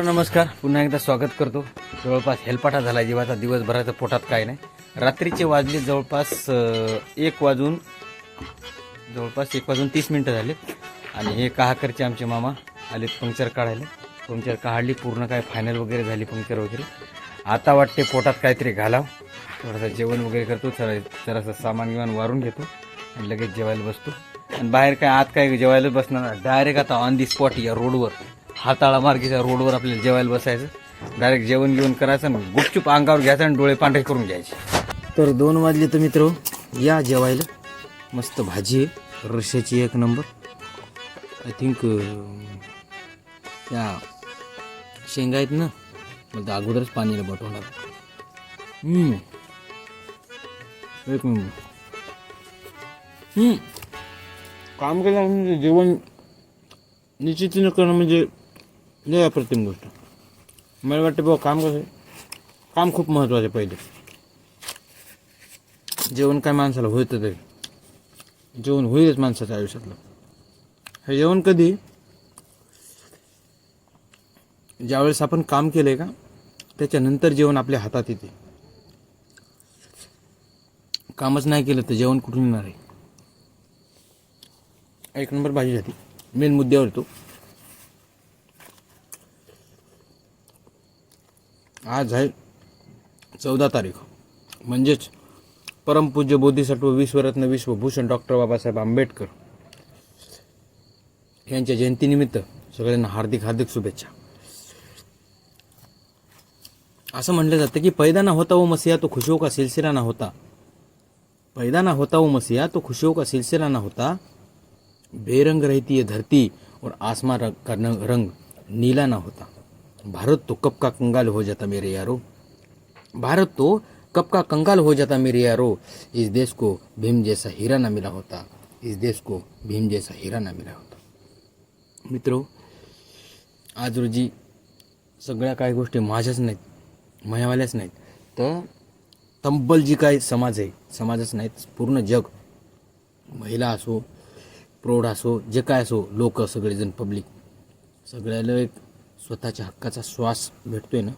नमस्कार, पुन्हा एकदा स्वागत करतो. जवळपास हेलपाटा झाला जीवाचा. दिवसभराचं पोटात काय नाही. रात्रीचे वाजले जवळपास 1 वाजून 30 मिनटं झाले आणि हे कहाकरचे आमचे मामा आलेत पंक्चर काढायला. पंक्चर काढली पूर्ण, काय फायनल वगैरे झाली पंक्चर वगैरे. आता वाटते पोटात काहीतरी घालाव. थोडंसं जेवण वगैरे करतो, जरासं सामान गिमान वारून घेतो आणि लगेच जेवायला बसतो. आणि बाहेर काय आत काय जेवायला बसणार, डायरेक्ट आता ऑन दी स्पॉट या रोडवर, हाताळा मार्गीच्या रोडवर आपल्याला जेवायला बसायचं. डायरेक्ट जेवण घेऊन करायचं आणि गुपचूप अंगावर घ्यायचं आणि डोळे पांढरे करून घ्यायचे. तर 2 वाजले तर मित्र या जेवायला. मस्त भाजी आहे रश्श्याची, 1 नंबर. आय थिंक त्या शेंगा आहेत ना, मला तर अगोदरच पाणीला बटवणार. एक नंबर. काम केलं म्हणजे जेवण निश्चितीनं करणं म्हणजे लय अप्रतिम गोष्ट. मला वाटतं बाबा काम कसं, काम खूप महत्त्वाचं आहे. पहिले जेवण काय माणसाला होतं, तरी जेवण होईलच माणसाच्या आयुष्यातलं. हे जेवण कधी, ज्यावेळेस आपण काम केलंय का त्याच्यानंतर जेवण आपल्या हातात येते. कामच नाही केलं तर जेवण कुठून येणार आहे. 1 नंबर भाजी झाली. मेन मुद्द्यावर येतो. आज आहे 14 तारीख, म्हणजेच परमपूज्य बोधिसत्व विश्वरत्न विश्वभूषण डॉक्टर बाबासाहेब आंबेडकर यांच्या जयंतीनिमित्त सगळ्यांना हार्दिक हार्दिक शुभेच्छा. असं म्हटलं जातं की पैदा ना होता वो मसीहा तो खुशियों का सिलसिला ना होता. पैदा ना होता वो मसीहा तो खुशियों का सिलसिला ना होता. बेरंग रहती है धरती और आसमान का रंग नीला ना होता. भारत तो कब का कंगाल हो जाता मेरे यारो. भारत तो कब का कंगाल हो जाता मेरे यारो. इस देश को भीम जैसा हीरा ना मिला होता. इस देश को भीम जैसा हीरा ना मिला होता. मित्रो, आज रोजी सगळ्या काही गोष्टी माझ्याच नाहीत, मायावाल्याच नाहीत, तर तब्बल जी काय समाज आहे, समाजच नाहीत, पूर्ण जग, महिला असो, प्रौढ असो, जे काय असो, लोक सगळेजण, पब्लिक, सगळ्याला एक स्वतःच्या हक्काचा श्वास भेटतोय ना,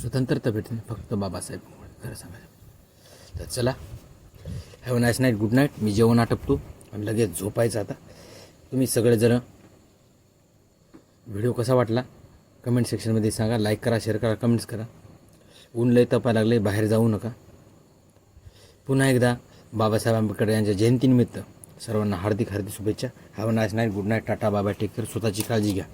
स्वतंत्रता भेटते फक्त बाबासाहेब खरं सांगायचं तर. चला, have a nice night, good night. मी जेवण आटपतो आणि लगेच झोपायचं आता. तुम्ही सगळेजण व्हिडिओ कसा वाटला कमेंट सेक्शनमध्ये सांगा. लाईक करा, शेअर करा, कमेंट्स करा. ऊन लय तपायला लागले, बाहेर जाऊ नका. पुन्हा एकदा बाबासाहेब आंबेडकर यांच्या जयंतीनिमित्त सर्वांना हार्दिक हार्दिक शुभेच्छा. Have a nice night, good night, tata, bye bye, take care. स्वतःची काळजी घ्या.